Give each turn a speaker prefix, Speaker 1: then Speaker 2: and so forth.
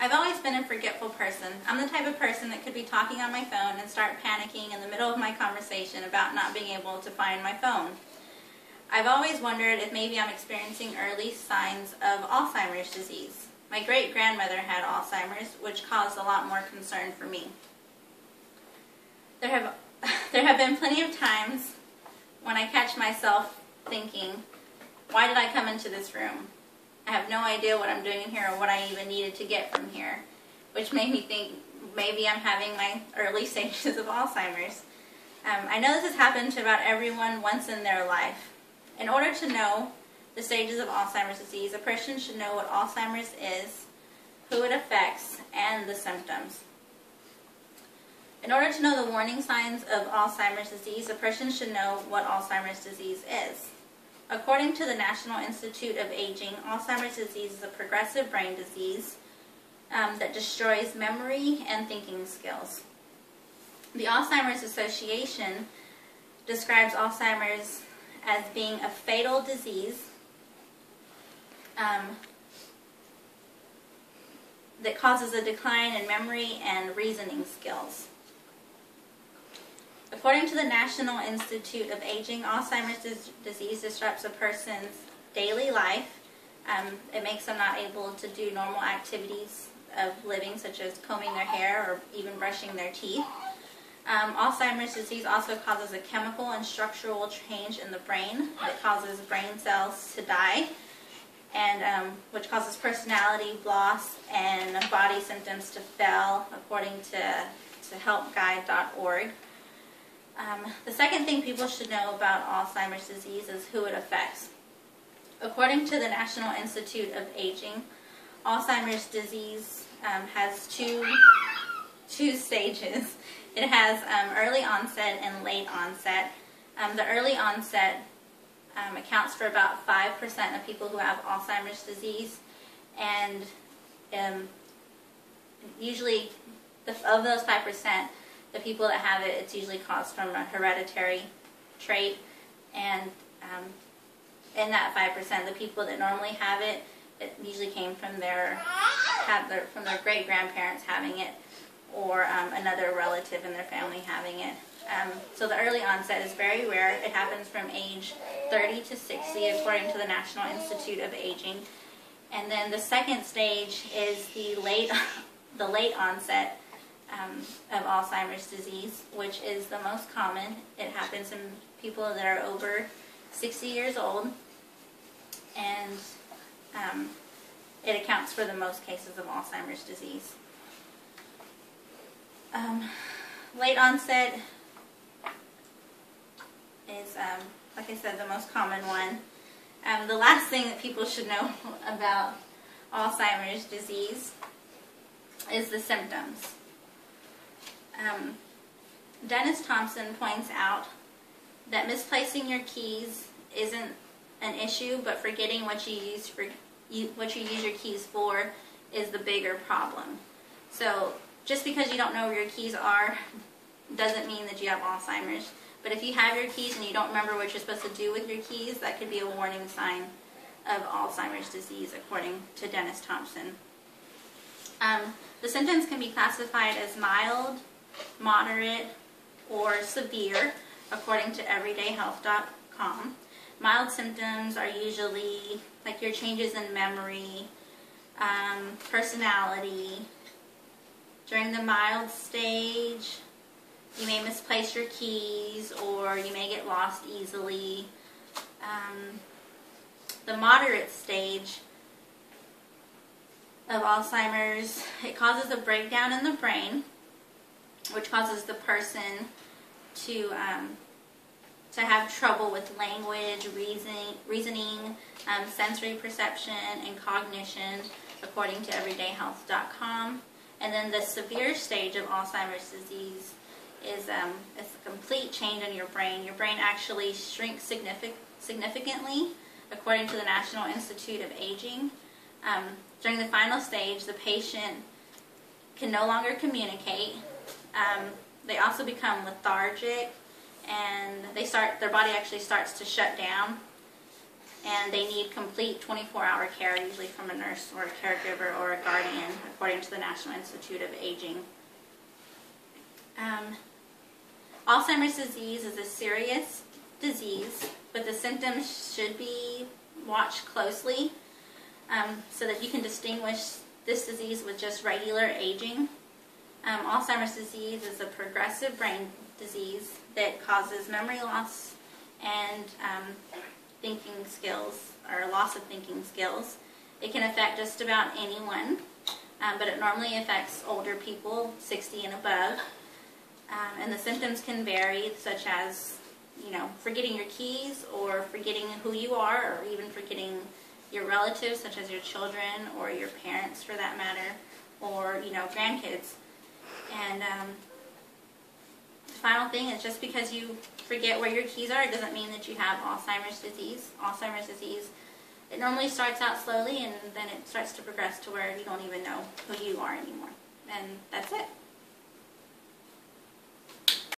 Speaker 1: I've always been a forgetful person. I'm the type of person that could be talking on my phone and start panicking in the middle of my conversation about not being able to find my phone. I've always wondered if maybe I'm experiencing early signs of Alzheimer's disease. My great-grandmother had Alzheimer's, which caused a lot more concern for me. There have been plenty of times when I catch myself thinking, why did I come into this room? I have no idea what I'm doing in here or what I even needed to get from here, which made me think maybe I'm having my early stages of Alzheimer's. I know this has happened to about everyone once in their life. In order to know the stages of Alzheimer's disease, a person should know what Alzheimer's is, who it affects, and the symptoms. In order to know the warning signs of Alzheimer's disease, a person should know what Alzheimer's disease is. According to the National Institute of Aging, Alzheimer's disease is a progressive brain disease that destroys memory and thinking skills. The Alzheimer's Association describes Alzheimer's as being a fatal disease that causes a decline in memory and reasoning skills. According to the National Institute of Aging, Alzheimer's disease disrupts a person's daily life. It makes them not able to do normal activities of living, such as combing their hair or even brushing their teeth. Alzheimer's disease also causes a chemical and structural change in the brain that causes brain cells to die, and which causes personality loss and body symptoms to fail, according to helpguide.org. The second thing people should know about Alzheimer's disease is who it affects. According to the National Institute of Aging, Alzheimer's disease has two stages. It has early onset and late onset. The early onset accounts for about 5% of people who have Alzheimer's disease, and usually of those 5%, the people that have it, it's usually caused from a hereditary trait, and in that 5%, the people that normally have it, it usually came from their great-grandparents having it, or another relative in their family having it. So the early onset is very rare. It happens from age 30 to 60, according to the National Institute of Aging. And then the second stage is the late onset of Alzheimer's disease, which is the most common. It happens in people that are over 60 years old, and it accounts for the most cases of Alzheimer's disease. Late onset is, like I said, the most common one. The last thing that people should know about Alzheimer's disease is the symptoms. Dennis Thompson points out that misplacing your keys isn't an issue, but forgetting what you use your keys for is the bigger problem. So just because you don't know where your keys are doesn't mean that you have Alzheimer's. But if you have your keys and you don't remember what you're supposed to do with your keys, that could be a warning sign of Alzheimer's disease, according to Dennis Thompson. The symptoms can be classified as mild, moderate, or severe, according to everydayhealth.com. Mild symptoms are usually like your changes in memory, personality. During the mild stage, you may misplace your keys, or you may get lost easily. The moderate stage of Alzheimer's, it causes a breakdown in the brain, which causes the person to have trouble with language, reasoning, sensory perception, and cognition, according to everydayhealth.com. And then the severe stage of Alzheimer's disease is a complete change in your brain. Your brain actually shrinks significantly, according to the National Institute of Aging. During the final stage, the patient can no longer communicate. They also become lethargic, and their body actually starts to shut down. and they need complete 24-hour care, usually from a nurse or a caregiver or a guardian, according to the National Institute of Aging. Alzheimer's disease is a serious disease, but the symptoms should be watched closely so that you can distinguish this disease with just regular aging. Alzheimer's disease is a progressive brain disease that causes memory loss and thinking skills, or loss of thinking skills. It can affect just about anyone, but it normally affects older people, 60 and above. And the symptoms can vary, such as, forgetting your keys, or forgetting who you are, or even forgetting your relatives, such as your children or your parents for that matter, or, grandkids. And the final thing is, just because you forget where your keys are, it doesn't mean that you have Alzheimer's disease. Alzheimer's disease, it normally starts out slowly, and then it starts to progress to where you don't even know who you are anymore. And that's it.